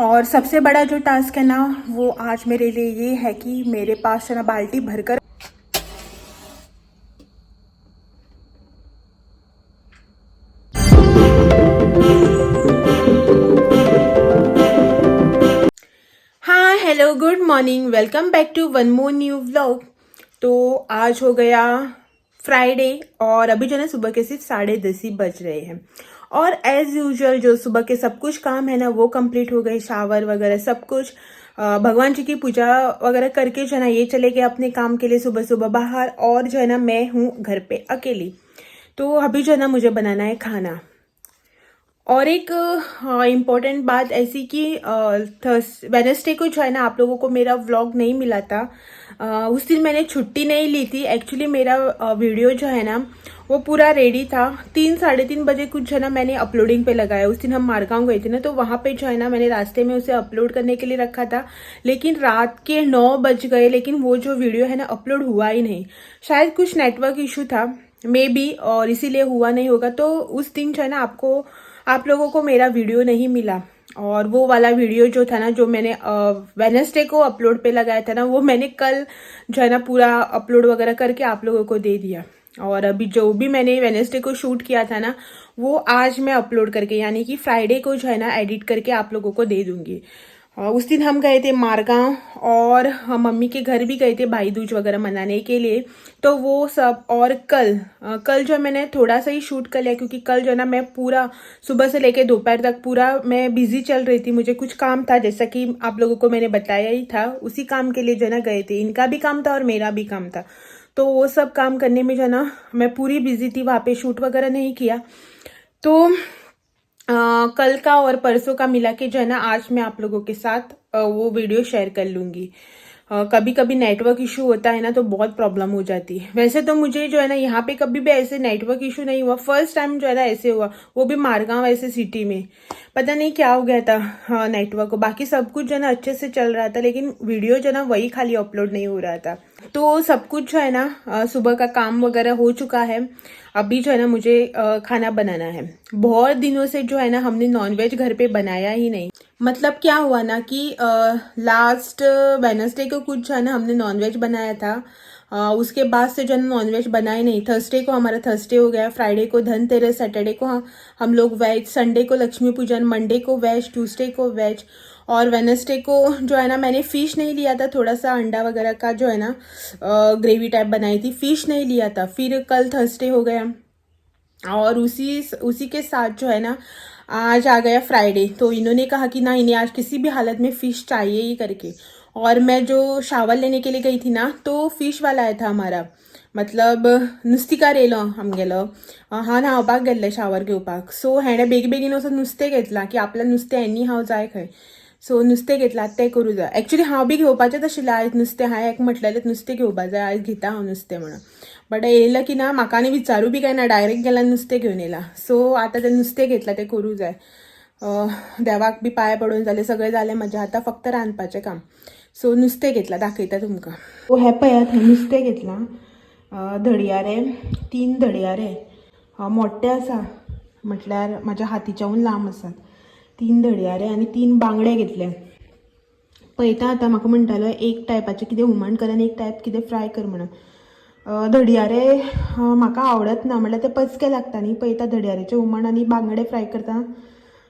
और सबसे बड़ा जो टास्क है ना वो आज मेरे लिए ये है कि मेरे पास है ना बाल्टी भरकर हाँ hello good morning, welcome back to one more new vlog. तो आज हो गया फ्राइडे और अभी जो है सुबह के सिर्फ 10:30 ही बज रहे हैं। और एज यूजुअल जो सुबह के सब कुछ काम है ना वो कंप्लीट हो गए, शावर वगैरह सब कुछ। भगवान जी की पूजा वगैरह करके जो है ना ये चले गए अपने काम के लिए सुबह सुबह बाहर। और जो है ना मैं हूँ घर पे अकेली। तो अभी जो है ना मुझे बनाना है खाना। और एक इम्पॉर्टेंट बात ऐसी कि वेडनेसडे को जो है ना आप लोगों को मेरा व्लॉग नहीं मिला था। उस दिन मैंने छुट्टी नहीं ली थी। एक्चुअली मेरा वीडियो जो है ना वो पूरा रेडी था। 3-3:30 बजे कुछ जो है ना मैंने अपलोडिंग पे लगाया। उस दिन हम मारगांव गए थे ना, तो वहाँ पे जो है ना मैंने रास्ते में उसे अपलोड करने के लिए रखा था। लेकिन रात के 9 बज गए, लेकिन वो जो वीडियो है ना अपलोड हुआ ही नहीं। शायद कुछ नेटवर्क इशू था मे बी, और इसीलिए हुआ नहीं होगा। तो उस दिन जो है ना आप लोगों को मेरा वीडियो नहीं मिला। और वो वाला वीडियो जो था ना जो मैंने वेडनेसडे को अपलोड पे लगाया था ना, वो मैंने कल जो है ना पूरा अपलोड वगैरह करके आप लोगों को दे दिया। और अभी जो भी मैंने वेडनेसडे को शूट किया था ना वो आज मैं अपलोड करके, यानी कि फ्राइडे को जो है ना एडिट करके आप लोगों को दे दूंगी। उस दिन हम गए थे मारगांव और हम मम्मी के घर भी गए थे भाई दूज वगैरह मनाने के लिए। तो वो सब। और कल जो मैंने थोड़ा सा ही शूट कर लिया, क्योंकि कल जो है ना मैं पूरा सुबह से लेके दोपहर तक पूरा मैं बिजी चल रही थी। मुझे कुछ काम था, जैसा कि आप लोगों को मैंने बताया ही था। उसी काम के लिए जो है ना गए थे। इनका भी काम था और मेरा भी काम था। तो वो सब काम करने में जो है ना मैं पूरी बिजी थी, वहाँ पे शूट वगैरह नहीं किया। तो कल का और परसों का मिला के जो है ना आज मैं आप लोगों के साथ वो वीडियो शेयर कर लूंगी। कभी कभी नेटवर्क इशू होता है ना तो बहुत प्रॉब्लम हो जाती है। वैसे तो मुझे जो है ना यहाँ पे कभी भी ऐसे नेटवर्क इशू नहीं हुआ। फर्स्ट टाइम जो है ना ऐसे हुआ, वो भी मारगांव ऐसे सिटी में। पता नहीं क्या हो गया था हाँ नेटवर्क को। बाकी सब कुछ जो है ना अच्छे से चल रहा था, लेकिन वीडियो जो है ना वही खाली अपलोड नहीं हो रहा था। तो सब कुछ जो है ना सुबह का काम वगैरह हो चुका है। अभी जो है ना मुझे खाना बनाना है। बहुत दिनों से जो है ना हमने नॉनवेज घर पे बनाया ही नहीं। मतलब क्या हुआ ना कि लास्ट वेडनेसडे को कुछ जो है ना हमने नॉनवेज बनाया था। उसके बाद से जो है नॉनवेज बनाए नहीं। थर्सडे को हमारा थर्सडे हो गया, फ्राइडे को धनतेरस, सैटरडे को हम लोग वेज, संडे को लक्ष्मी पूजन, मंडे को वेज, ट्यूसडे को वेज। और वेडनेसडे को जो है ना मैंने फिश नहीं लिया था। थोड़ा सा अंडा वगैरह का जो है ना ग्रेवी टाइप बनाई थी, फिश नहीं लिया था। फिर कल थर्सडे हो गया और उसी के साथ जो है ना आज आ गया फ्राइडे। तो इन्होंने कहा कि ना इन्हें आज किसी भी हालत में फिश चाहिए ही करके। और मैं जो शावर लेने के लिए गई थी ना तो फिश वाला आया था हमारा। मतलब नुस्ती का रेलो हम गेलो हा न्हावपाक गेल्ले शावर घेवपाक। सो हेणे बेगीन वचून नुस्तें घेतलां की आपल्याला नुस्तें एनी हांव जाय खंय। सो नुस्तें घेतलां तें करूं जाय। एक्चुअली हांव बी घेवपाचेंच आशिल्लें आयज नुस्तें। हांवें एक म्हटलेलें नुस्तें घेवपा जाय, आयज घेता हांव नुस्तें म्हणून। बट येयलं की ना म्हाका आनी विचारू बी काय ना, डायरेक्ट गेला नुस्तें घेवन येयला। सो आतां तें नुस्तें घेतलां तें करूं जाय। देवाक बी पांय पडून जालें, सगळें जालें म्हजें। आतां फक्त रांदपाचें काम। सो नुस्तें घेतलां, दाखयता तुमकां। सो हें पळयात, हें नुस्तें घेतलां। धडयारे 3 धडयारे मोठे आसा, म्हटल्यार म्हाज्या हातीच्याहून लांब आसात। 3 धडयारे आनी 3 बांगडे घेतले। पळयता आतां म्हाका म्हणटालो एक टायपाचें कितें हुमण कर आनी एक टायप कितें फ्राय कर म्हणून। धडयारे म्हाका आवडत ना, म्हळ्यार ते पचके लागता न्ही। पळयता धडयारेचें हुमण आनी बांगडे फ्राय करता,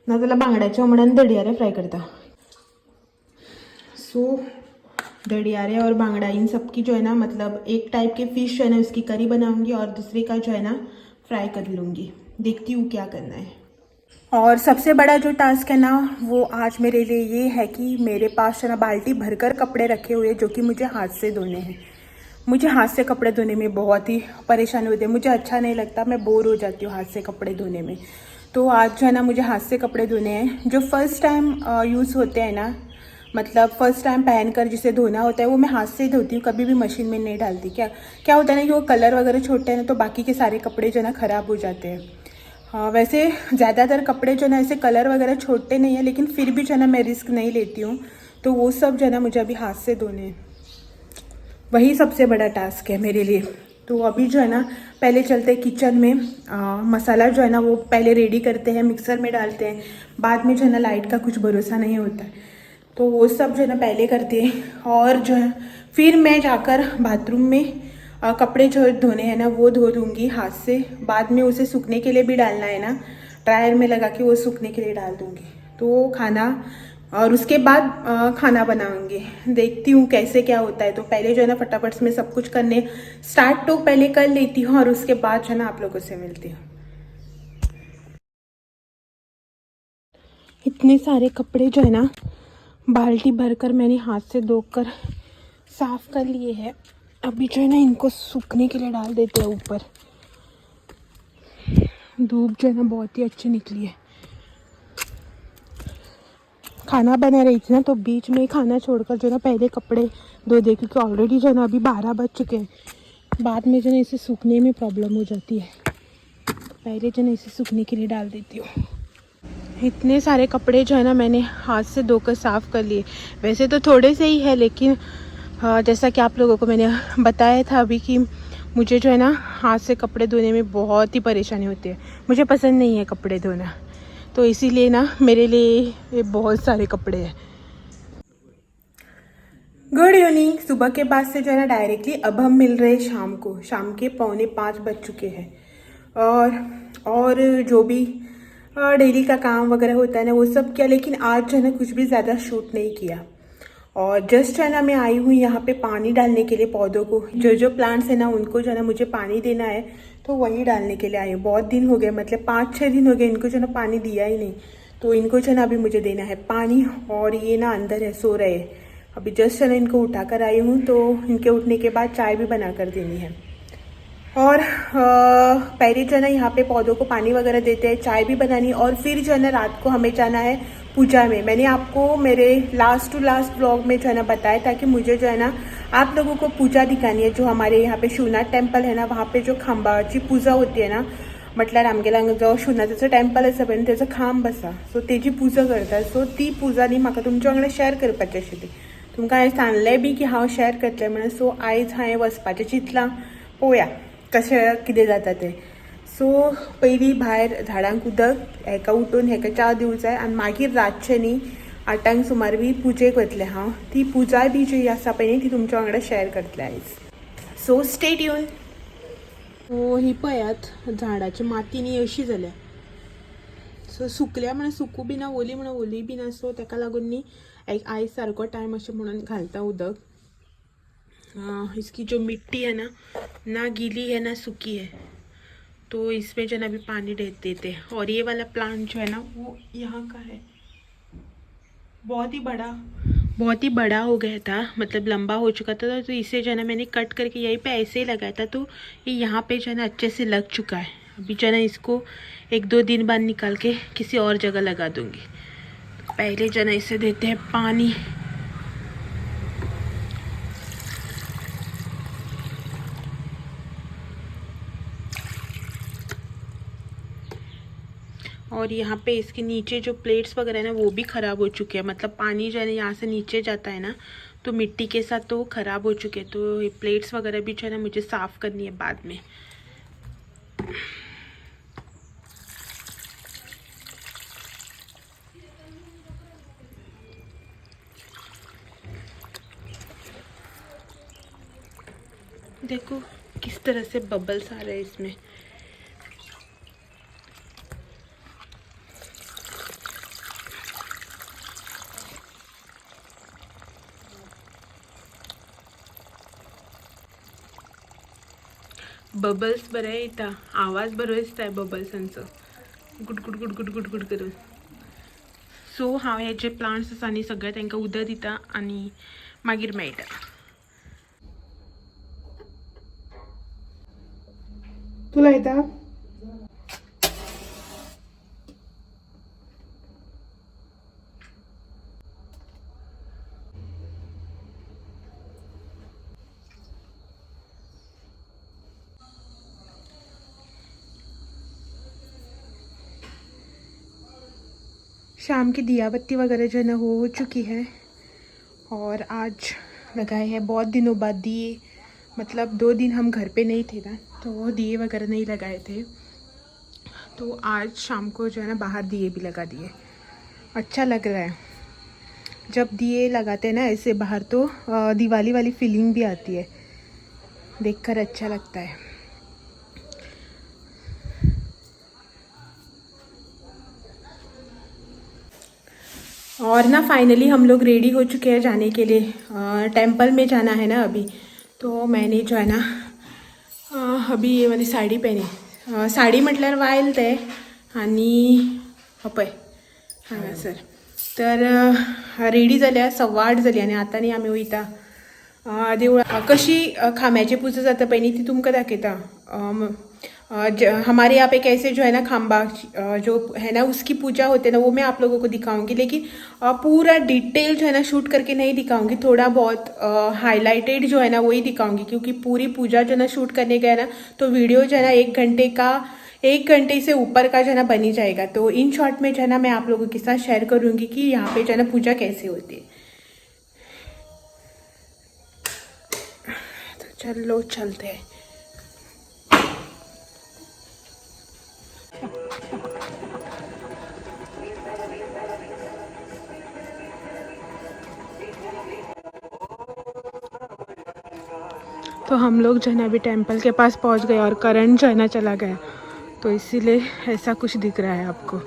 नाजाल्यार बांगड्याचें हुमण आनी धडयारे फ्राय करता। सो धड़ियारे और बांगड़ा इन सब की जो है ना मतलब एक टाइप के फिश जो है ना उसकी करी बनाऊंगी और दूसरे का जो है ना फ्राई कर लूँगी। देखती हूँ क्या करना है। और सबसे बड़ा जो टास्क है ना वो आज मेरे लिए ये है कि मेरे पास है ना बाल्टी भरकर कपड़े रखे हुए जो कि मुझे हाथ से धोने हैं। मुझे हाथ से कपड़े धोने में बहुत ही परेशानी होती है। मुझे अच्छा नहीं लगता, मैं बोर हो जाती हूँ हाथ से कपड़े धोने में। तो आज जो है ना मुझे हाथ से कपड़े धोने हैं। जो फर्स्ट टाइम यूज़ होते हैं ना, मतलब फर्स्ट टाइम पहनकर जिसे धोना होता है वो मैं हाथ से ही धोती हूँ, कभी भी मशीन में नहीं डालती। क्या होता है ना कि वो कलर वगैरह छोड़ते हैं ना तो बाकी के सारे कपड़े जो है ना ख़राब हो जाते हैं। हाँ वैसे ज़्यादातर कपड़े जो है ना ऐसे कलर वगैरह छोड़ते नहीं है, लेकिन फिर भी जो है ना मैं रिस्क नहीं लेती हूँ। तो वो सब जो है ना मुझे अभी हाथ से धोने हैं। वही सबसे बड़ा टास्क है मेरे लिए। तो अभी जो है ना पहले चलते हैं किचन में, मसाला जो है ना वो पहले रेडी करते हैं, मिक्सर में डालते हैं। बाद में जो है ना लाइट का कुछ भरोसा नहीं होता है, तो वो सब जो है ना पहले करते हैं। और जो है फिर मैं जाकर बाथरूम में कपड़े जो धोने हैं ना वो धो दूँगी हाथ से। बाद में उसे सूखने के लिए भी डालना है ना, ड्रायर में लगा के वो सूखने के लिए डाल दूँगी। तो खाना और उसके बाद खाना बनाऊंगी, देखती हूँ कैसे क्या होता है। तो पहले जो है ना फटाफट से मैं सब कुछ करने स्टार्ट तो पहले कर लेती हूँ और उसके बाद जो है ना आप लोगों से मिलती हूँ। इतने सारे कपड़े जो है ना बाल्टी भरकर मैंने हाथ से धोकर साफ कर लिए हैं। अभी जो है ना इनको सूखने के लिए डाल देते हैं ऊपर। धूप जो है ना बहुत ही अच्छी निकली है। खाना बना रही थी ना तो बीच में ही खाना छोड़कर जो है ना पहले कपड़े धो दे, क्योंकि ऑलरेडी जो है ना अभी 12 बज चुके हैं। बाद में जो है ना इसे सूखने में प्रॉब्लम हो जाती है, पहले जो है ना इसे सूखने के लिए डाल देती हूँ। इतने सारे कपड़े जो है ना मैंने हाथ से धोकर साफ़ कर लिए। वैसे तो थोड़े से ही है, लेकिन जैसा कि आप लोगों को मैंने बताया था अभी कि मुझे जो है ना हाथ से कपड़े धोने में बहुत ही परेशानी होती है। मुझे पसंद नहीं है कपड़े धोना, तो इसीलिए ना मेरे लिए ये बहुत सारे कपड़े हैं। Good evening. सुबह के बाद से जो है ना डायरेक्टली अब हम मिल रहे शाम को। शाम के 4:45 बज चुके हैं। और जो भी डेली का काम वगैरह होता है ना वो सब किया, लेकिन आज जो है ना कुछ भी ज़्यादा शूट नहीं किया। और जस्ट है ना मैं आई हूँ यहाँ पे पानी डालने के लिए पौधों को। जो जो प्लांट्स है ना उनको जो है ना मुझे पानी देना है, तो वही डालने के लिए आई हूँ। बहुत दिन हो गए, मतलब 5-6 दिन हो गए इनको जो है ना पानी दिया ही नहीं। तो इनको जो है ना अभी मुझे देना है पानी। और ये ना अंदर है, सो रहे। अभी जस्ट है ना इनको उठा कर आई हूँ, तो इनके उठने के बाद चाय भी बना कर देनी है। और पहले जो है ना यहाँ पे पौधों को पानी वगैरह देते हैं, चाय भी बनानी। और फिर जो है ना रात को हमें जाना है पूजा में। मैंने आपको मेरे लास्ट टू लास्ट ब्लॉग में जो है ना बताया था कि मुझे जो है ना आप लोगों को पूजा दिखानी है। जो हमारे यहाँ पे शिवनाथ टेम्पल है ना, वहाँ पे जो खांबाची पूजा होती है ना, म्हटल्यार आमगेला जो शिवनाथाचं टेम्पल आसा पळय त्याचा खांब आसा, सो तेजी पूजा करतात। सो ती पूजा न्ही म्हाका तुमच्या वांगडा शेअर करपाची आशिल्ली। तुमकां हांवें सांगलें बी की हांव शेअर करतलें म्हणून। सो आयज हांवें वचपाचें चिंतलां, पळोवया कशें कितें जाता तें। सो पयलीं भायर झाडांक उदक, हेका उठून हेका च्या दिवं जाय, आनी मागीर रातचें न्ही 8 सुमार बी पुजेक वतलें हांव। ती पुजा बी जी आसा पळय न्ही ती तुमच्या वांगडा शेअर करतलें आयज। So stay tune. सो ही पळयात झाडाची माती न्ही अशी जाल्या। सो सुकल्या म्हणून सुकू बी ना, ओली म्हणून ओली बी ना। सो ताका लागून न्ही आयज सारको टायम अशें म्हणून घालता उदक। इसकी जो मिट्टी है ना गीली है ना सूखी है, तो इसमें जो है ना अभी पानी देते हैं। और ये वाला प्लांट जो है ना वो यहाँ का है, बहुत ही बड़ा हो गया था, मतलब लंबा हो चुका था। तो इसे जो है ना मैंने कट करके यहीं पे ऐसे ही लगाया था, तो ये यहाँ पे जो है ना अच्छे से लग चुका है। अभी जो है ना इसको 1-2 दिन बाद निकाल के किसी और जगह लगा दूँगी। पहले जो है ना इसे देते हैं पानी। और यहाँ पे इसके नीचे जो प्लेट्स वगैरह है ना वो भी ख़राब हो चुके हैं। मतलब पानी जो है ना यहाँ से नीचे जाता है ना, तो मिट्टी के साथ तो वो ख़राब हो चुके हैं। तो ये प्लेट्स वगैरह भी जो है ना मुझे साफ़ करनी है बाद में। देखो किस तरह से बबल्स आ रहे हैं इसमें। बबल्स बरे येता, आवाज बरो दिसता बबल्सांचो, गुडगुड गुडगुड गुडगुड करून। सो हांव हे जे प्लांट्स आसा न्ही सगळे तांकां उदक दिता आनी मागीर मेळटा। तुला येता? शाम की दिया बत्ती वगैरह जो है ना हो चुकी है। और आज लगाए हैं बहुत दिनों बाद दिए, मतलब 2 दिन हम घर पे नहीं थे ना, तो दिए वगैरह नहीं लगाए थे। तो आज शाम को जो है ना बाहर दिए भी लगा दिए। अच्छा लग रहा है जब दिए लगाते हैं ना ऐसे बाहर, तो दिवाली वाली फीलिंग भी आती है, देखकर अच्छा लगता है। और ना फाइनली हम लोग रेडी हो चुके हैं जाने के लिए। टेंपल में जाना है ना अभी, तो मैंने जो है ना अभी ये वाली साडी पहनी। साडी म्हटल्यावर वायल ते आणि पय हांगा सर तर रेडी जाल्या 8:15 जाली आणि आता न्ही आमी वयता देवळा। कशी खांब्याची पुजा जाता पळय न्ही ती तुमकां दाखयता। हमारे यहाँ पे कैसे जो है ना खांबा जो है ना उसकी पूजा होती है ना, वो मैं आप लोगों को दिखाऊंगी, लेकिन पूरा डिटेल जो है ना शूट करके नहीं दिखाऊंगी। थोड़ा बहुत हाईलाइटेड जो है ना वही दिखाऊंगी, क्योंकि पूरी पूजा जो है ना शूट करने गया ना तो वीडियो जो है ना 1 घंटे से ऊपर का जो है ना बनी जाएगा। तो इन शॉर्ट में जो है ना मैं आप लोगों के साथ शेयर करूंगी कि यहाँ पे जो है ना पूजा कैसे होती है। तो चलो चलते हैं। तो हम लोग जो है ना अभी टेंपल के पास पहुंच गए और करंट जो है ना चला गया, तो इसीलिए ऐसा कुछ दिख रहा है आपको।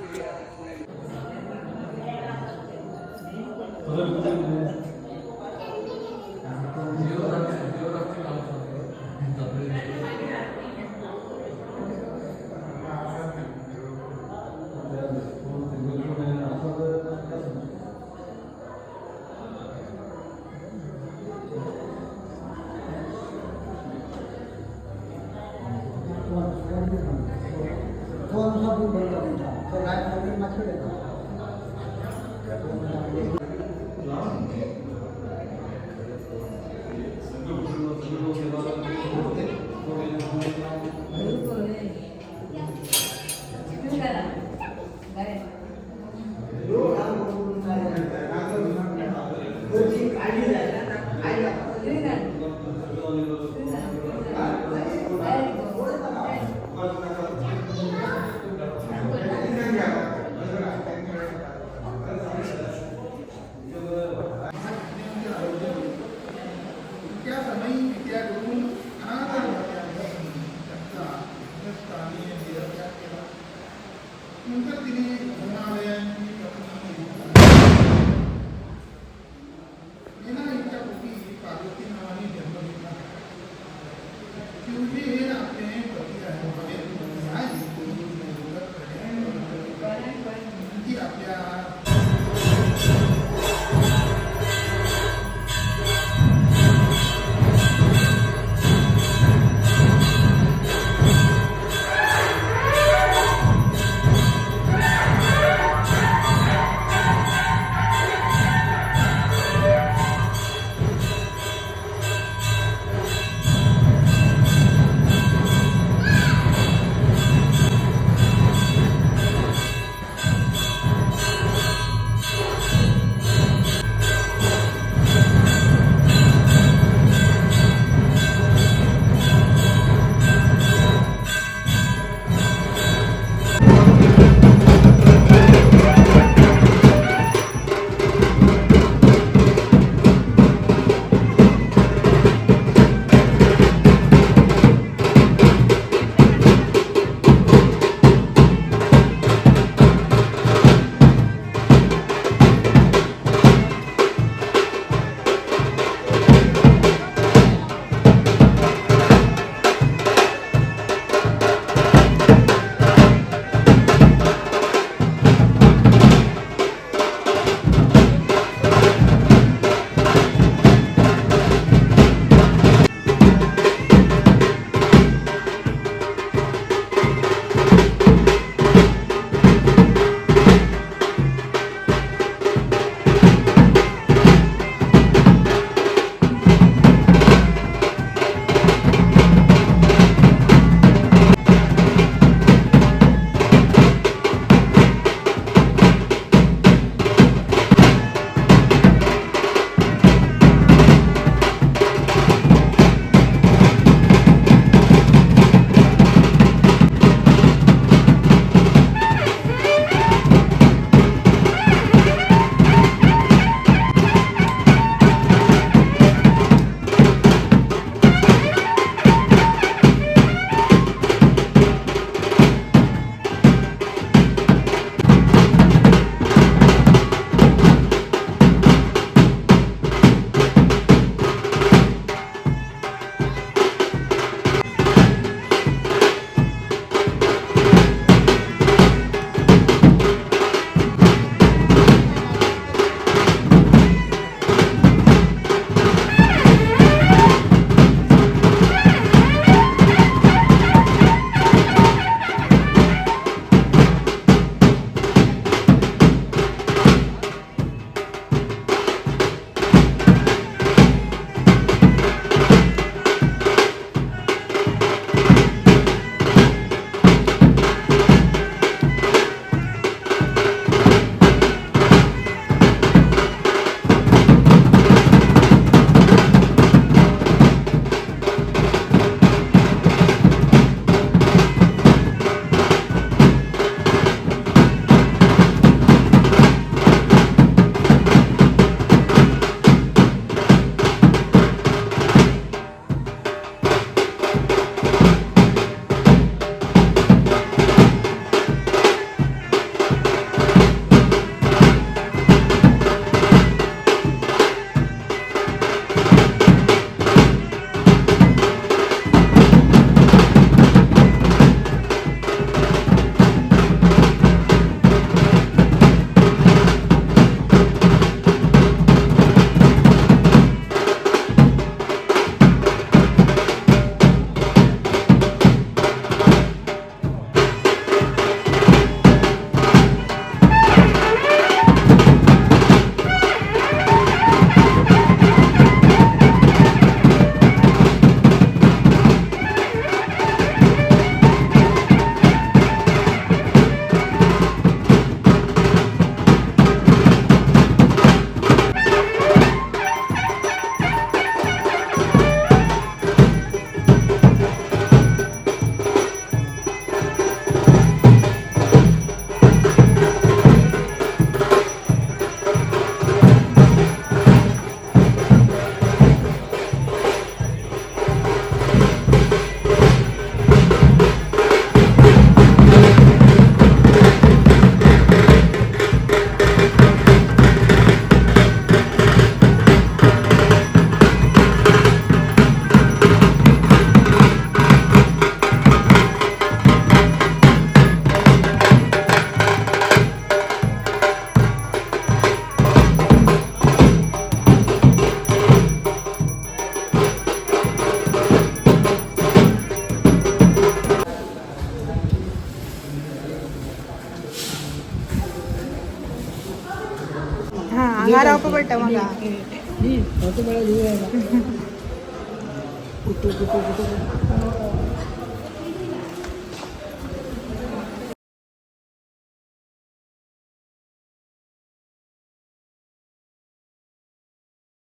बारा पे पडतं मला